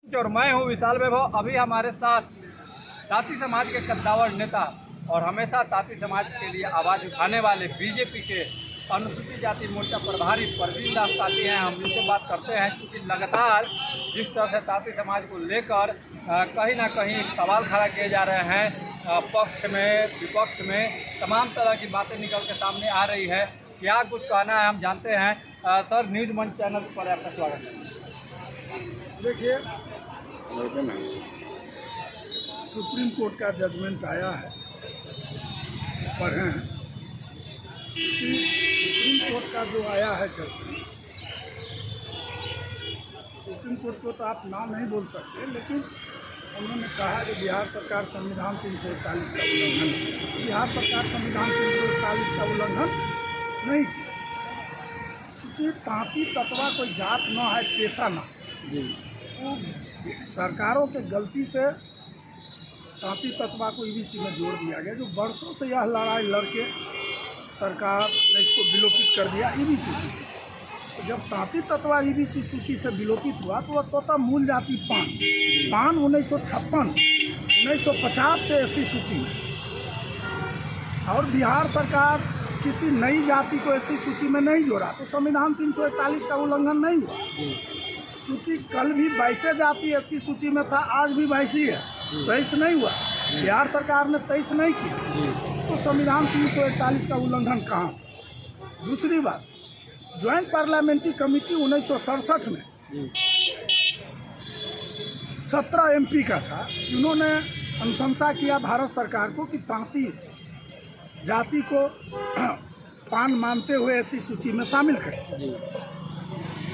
और मैं हूँ विशाल वैभव। अभी हमारे साथ ताती समाज के कद्दावर नेता और हमेशा ताती समाज के लिए आवाज़ उठाने वाले बीजेपी के अनुसूचित जाति मोर्चा प्रभारी परवीन दास ताती हैं। हम इनसे बात करते हैं क्योंकि लगातार जिस तरह से ताती समाज को लेकर कहीं ना कहीं सवाल खड़ा किए जा रहे हैं, पक्ष में विपक्ष में तमाम तरह की बातें निकल के सामने आ रही है। क्या कुछ कहना है हम जानते हैं। सर, न्यूज़ मंच चैनल पर आपका स्वागत है। देखिए, सुप्रीम कोर्ट का जजमेंट आया है, पढ़ें कि सुप्रीम कोर्ट का जो आया है जजमेंट, सुप्रीम कोर्ट को तो आप नाम नहीं बोल सकते, लेकिन उन्होंने कहा कि बिहार सरकार संविधान 341 का उल्लंघन, बिहार सरकार संविधान 341 का उल्लंघन नहीं किया, क्योंकि तांती तत्वा कोई जात न है, पेशा न। वो सरकारों के गलती से तांती तत्वा को ईबीसी में जोड़ दिया गया, जो वर्षों से यह लड़ाई लड़के सरकार ने इसको विलोपित कर दिया ईबीसी सूची से। तो जब तांती तत्वा ईबीसी सूची से विलोपित हुआ तो वह स्वतः मूल जाति पान 1950 से एससी सूची में, और बिहार सरकार किसी नई जाति को एससी सूची में नहीं जोड़ा, तो संविधान 341 का उल्लंघन नहीं हुआ। चूँकि कल भी 22 जाति एससी सूची में था, आज भी 22 है, 23 नहीं हुआ। बिहार सरकार ने 23 नहीं किया, तो संविधान 341 का उल्लंघन कहाँ। दूसरी बात, ज्वाइंट पार्लियामेंट्री कमेटी 1967 में 17 एमपी का था। इन्होंने अनुशंसा किया भारत सरकार को कि तांती जाति को पान मानते हुए एससी सूची में शामिल करें।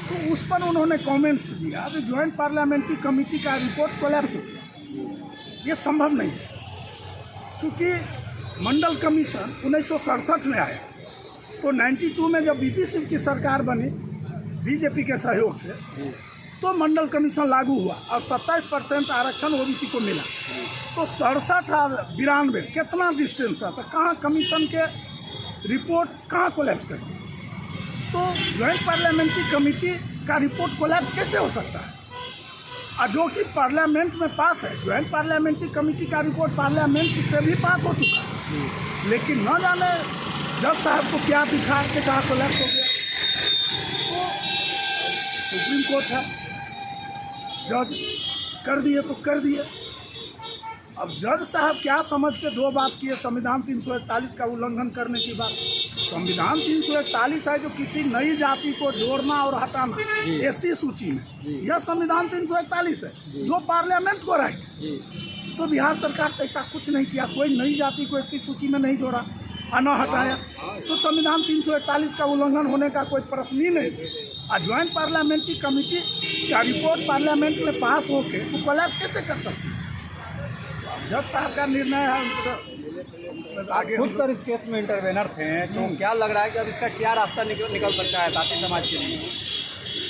तो उस पर उन्होंने कमेंट्स दिया कि ज्वाइंट पार्लियामेंट्री कमेटी का रिपोर्ट कोलैप्स हो गया, ये संभव नहीं है। चूँकि मंडल कमीशन 1967 में आया, तो 92 में जब बीपी सिंह की सरकार बनी बीजेपी के सहयोग से, तो मंडल कमीशन लागू हुआ और 27% आरक्षण ओबीसी को मिला। तो 67 और 92 कितना डिस्टेंस था, कहाँ कमीशन के रिपोर्ट कहाँ कोलैप्स कर दी। तो ज्वाइंट पार्लियामेंट्री कमेटी का रिपोर्ट कोलैप्स कैसे हो सकता है, और जो कि पार्लियामेंट में पास है। ज्वाइंट पार्लियामेंट्री कमेटी का रिपोर्ट पार्लियामेंट से भी पास हो चुका है, लेकिन न जाने जज साहब को क्या दिखा के कहा कोलैप्स हो गया। तो सुप्रीम कोर्ट है, जज कर दिए तो कर दिए। अब जज साहब क्या समझ के दो बात किए, संविधान 341 का उल्लंघन करने की बात। संविधान 341 है जो किसी नई जाति को जोड़ना और हटाना एससी सूची में, यह संविधान 341 है जो पार्लियामेंट को राइट। तो बिहार सरकार ऐसा कुछ नहीं किया, कोई नई जाति को एससी सूची में नहीं जोड़ा और न हटाया, तो संविधान 341 का उल्लंघन होने का कोई प्रश्न ही नहीं। और ज्वाइंट पार्लियामेंट्री कमेटी का रिपोर्ट पार्लियामेंट में पास होके वो कोलैप्स कैसे कर सकती है। जज साहब का निर्णय है। आगे खुद कर इस केस में इंटरवेनर थे, तो क्या लग रहा है कि अब इसका क्या रास्ता निकल सकता है ताती समाज के लिए।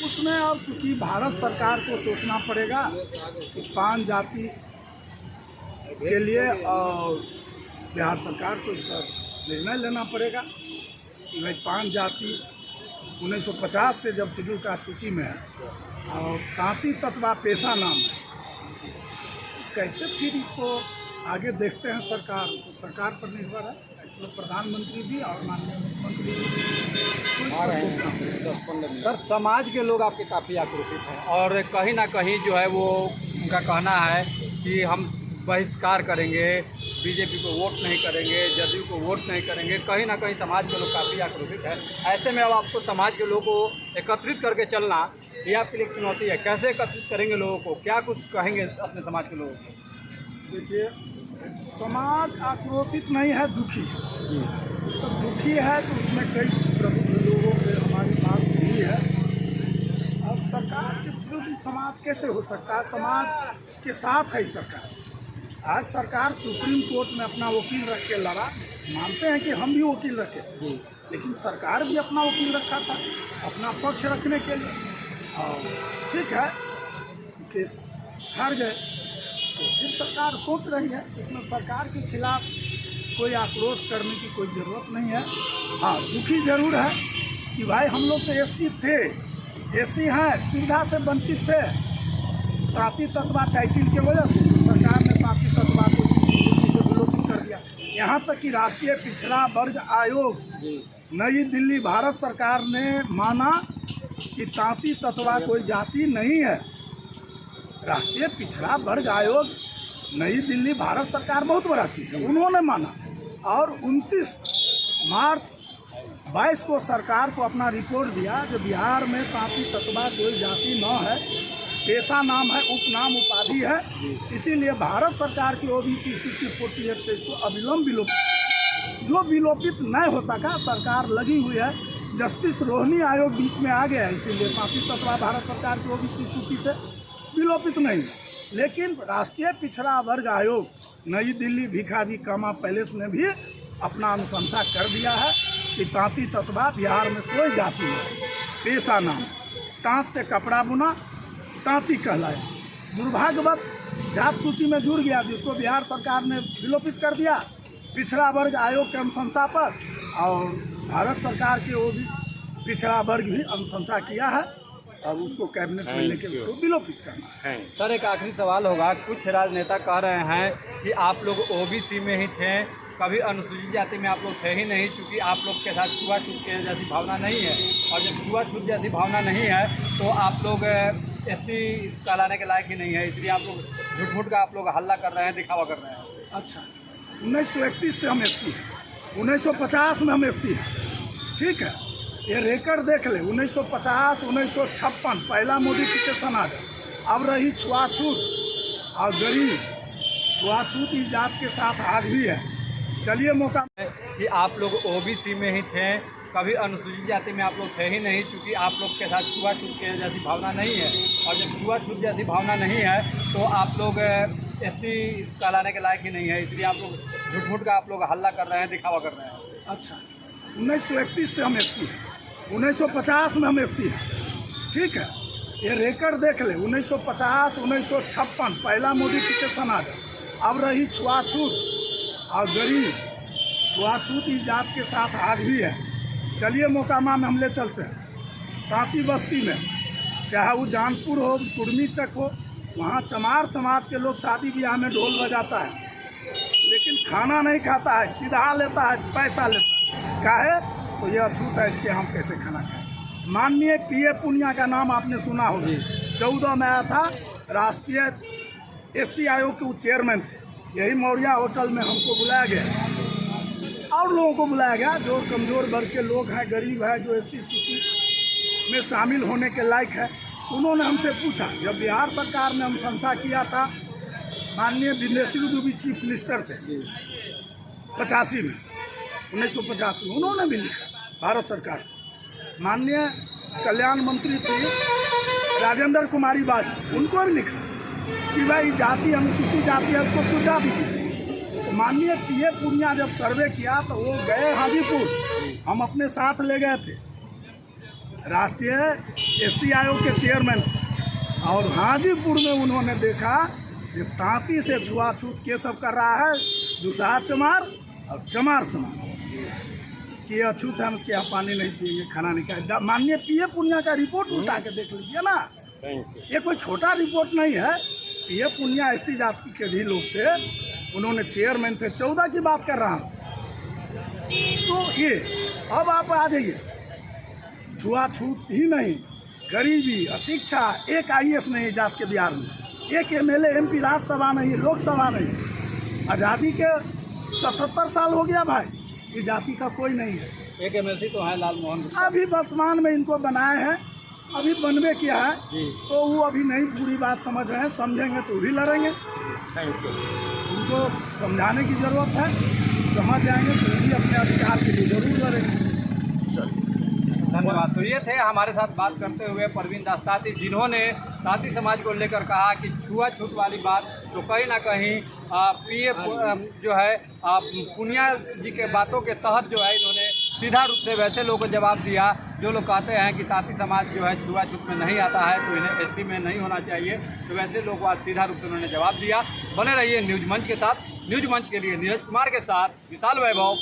उसमें अब चूँकि भारत सरकार को सोचना पड़ेगा कि पान जाति के लिए, और बिहार सरकार को इस पर निर्णय लेना पड़ेगा कि भाई पान जाति 1950 से जब शेड्यूल कास्ट सूची में है और तांती तत्वा पेशा नाम है, कैसे फिर इसको आगे देखते हैं। सरकार तो सरकार पर निर्भर है, इसमें प्रधानमंत्री जी और माननीय मुख्यमंत्री जी आ रहे हैं। सर, समाज के लोग आपके काफ़ी आक्रोशित हैं और कहीं ना कहीं जो है वो उनका कहना है कि हम बहिष्कार करेंगे, बीजेपी को वोट नहीं करेंगे, जदयू को वोट नहीं करेंगे। कहीं ना कहीं समाज के लोग काफ़ी आक्रोशित हैं। ऐसे में अब आपको समाज के लोगों को एकत्रित करके चलना ये आपके लिए चुनौती है। कैसे एकत्रित करेंगे लोगों को, क्या कुछ कहेंगे अपने समाज के लोगों को। देखिए, समाज आक्रोशित नहीं है, दुखी है। तो दुखी है तो उसमें कई प्रबुद्ध लोगों से हमारी बात हुई है। अब सरकार के विरोधी समाज कैसे हो सकता है, समाज के साथ है सरकार। आज सरकार सुप्रीम कोर्ट में अपना वकील रख के लड़ा, मानते हैं कि हम भी वकील रखे, लेकिन सरकार भी अपना वकील रखा था अपना पक्ष रखने के लिए, और ठीक है केस हार गए। तो फिर सरकार सोच रही है, इसमें सरकार के खिलाफ कोई आक्रोश करने की कोई ज़रूरत नहीं है। हाँ, दुखी जरूर है कि भाई हम लोग तो एससी थे, एससी हैं, सुविधा से वंचित थे, तांती तत्वा टाइटिल के वजह से सरकार ने तांती तत्वा को से विलोपित कर दिया। यहाँ तक कि राष्ट्रीय पिछड़ा वर्ग आयोग नई दिल्ली भारत सरकार ने माना कि तांती तत्वा कोई जाति नहीं है। राष्ट्रीय पिछड़ा वर्ग आयोग नई दिल्ली भारत सरकार बहुत बड़ा चीज़ है, उन्होंने माना। और 29 मार्च 22 को सरकार को अपना रिपोर्ट दिया जो बिहार में तांती तत्वा कोई जाति न है, पेशा नाम है, उपनाम उपाधि है। इसीलिए भारत सरकार की ओबीसी सूची 48 से इसको अविलंब विलोपित, जो विलोपित न हो सका सरकार लगी हुई है। जस्टिस रोहिणी आयोग बीच में आ गया है, इसीलिए तांती तत्वा भारत सरकार की ओबीसी सूची से विलोपित नहीं है। लेकिन राष्ट्रीय पिछड़ा वर्ग आयोग नई दिल्ली भिखाजी कामा पैलेस ने भी अपना अनुशंसा कर दिया है कि तांती तत्वा बिहार में कोई जाति नहीं, पेशा नाम, तांत से कपड़ा बुना, तांती कहलाए। दुर्भाग्यवश जात सूची में जुड़ गया, जिसको बिहार सरकार ने विलोपित कर दिया पिछड़ा वर्ग आयोग के अनुशंसा पर, और भारत सरकार के वो भी पिछड़ा वर्ग भी अनुशंसा किया है। अब उसको कैबिनेट में लेकर उसको विलोपित करना है। सर एक आखिरी सवाल होगा, कुछ राजनेता कह रहे हैं कि आप लोग ओबीसी में ही थे, कभी अनुसूचित जाति में आप लोग थे ही नहीं, क्योंकि आप लोग के साथ छुआछूत के जैसी भावना नहीं है, और जब छुआछूत जैसी भावना नहीं है तो आप लोग एससी कहलाने के लायक ही नहीं है, इसलिए आप लोग झूठ मूठ का आप लोग हल्ला कर रहे हैं, दिखावा कर रहे हैं। अच्छा, 1931 से हम एससी हैं, 1950 में हम एससी हैं, ठीक है। ये रिकॉर्ड देख ले, 1950, 1956 पहला मॉडिफिकेशन आ गया। अब रही छुआछूत और गरीब, छुआछूत इस जात के साथ आज भी है। चलिए मौका कि आप लोग ओबीसी में ही थे, कभी अनुसूचित जाति में आप लोग थे ही नहीं, क्योंकि आप लोग के साथ छुआछूत के जैसी भावना नहीं है, और जब छुआछूत जैसी भावना नहीं है तो आप लोग एससी कहलाने के लायक ही नहीं है, इसलिए आप लोग झूठ मूठ का आप लोग हल्ला कर रहे हैं, दिखावा कर रहे हैं। अच्छा, 1931 से हम एससी हैं, 1950 में हम एससी हैं, ठीक है। ये रिकॉर्ड देख ले, 1950, 1956 पहला मॉडिफिकेशन आ गया। अब रही छुआछूत और गरीब, छुआछूत इस जात के साथ आज भी है। चलिए मोकामा में हम ले चलते हैं। तांती बस्ती में, चाहे वो जानपुर हो, कुर्मी चक हो, वहाँ चमार समाज के लोग शादी ब्याह में ढोल बजाता है, लेकिन खाना नहीं खाता है, सीधा लेता है, पैसा लेता है। काहे? तो ये अछूत है, इसके हम कैसे खाना खाएं। माननीय पीए पुनिया का नाम आपने सुना होगा, 14 में आया था, राष्ट्रीय एससी आयोग के वो चेयरमैन थे। यही मौर्या होटल में हमको बुलाया गया और लोगों को बुलाया गया जो कमज़ोर वर्ग के लोग हैं, गरीब है, जो एससी सूची में शामिल होने के लायक है। उन्होंने हमसे पूछा, जब बिहार सरकार ने अनुशंसा किया था, माननीय विदेशी दुबे चीफ मिनिस्टर थे 85 में, 1950 में, उन्होंने भी लिखा भारत सरकार। माननीय कल्याण मंत्री थी राजेंद्र कुमारी बाजू, उनको भी लिखा कि भाई जाति अनुसूचित जाति है, उसको सुविधा दीजिए। तो माननीय पीए पुनिया जब सर्वे किया तो वो गए हाजीपुर, हम अपने साथ ले गए थे, राष्ट्रीय एससी आयोग के चेयरमैन थे, और हाजीपुर में उन्होंने देखा कि तांती से छुआछूत के सब कर रहा है दुसाह चमार और चमार समाज, कि अछूत है, हम उसके यहाँ पानी नहीं पिएंगे, खाना नहीं खाएंगे। माननीय पीए पुनिया का रिपोर्ट उठा के देख लीजिए ना, ये कोई छोटा रिपोर्ट नहीं है। पीए पुनिया एससी जाति के भी लोग थे, उन्होंने चेयरमैन थे, 14 की बात कर रहा हूँ। तो ये अब आप आ जाइए, छुआछूत ही नहीं, गरीबी, अशिक्षा, एक IAS नहीं जात के बिहार में, एक MLA MP राज्यसभा नहीं, लोकसभा नहीं। आज़ादी के 77 साल हो गया भाई, ये जाति का कोई नहीं है। एक MLC तो है लाल मोहन, अभी वर्तमान में इनको बनाए हैं, अभी बनवे किया है, तो वो अभी नहीं पूरी बात समझ रहे हैं, समझेंगे तो भी लड़ेंगे। उनको समझाने की ज़रूरत है, समझ जाएंगे तो भी अपने अधिकार के लिए जरूर लड़ेंगे। धन्यवाद। तो ये थे हमारे साथ बात करते हुए परवीन दास तांती, जिन्होंने तांती समाज को लेकर कहा कि छुआछूत वाली बात तो कहीं ना कहीं पीए जो है पुनिया जी के बातों के तहत जो है इन्होंने सीधा रूप से वैसे लोगों को जवाब दिया जो लोग कहते हैं कि तांती समाज जो है छुआछूत में नहीं आता है तो इन्हें एससी में नहीं होना चाहिए, तो वैसे लोगों को आज सीधा रूप से उन्होंने जवाब दिया। बने रहिए न्यूज मंच के साथ। न्यूज मंच के लिए नीरज कुमार के साथ विशाल वैभव।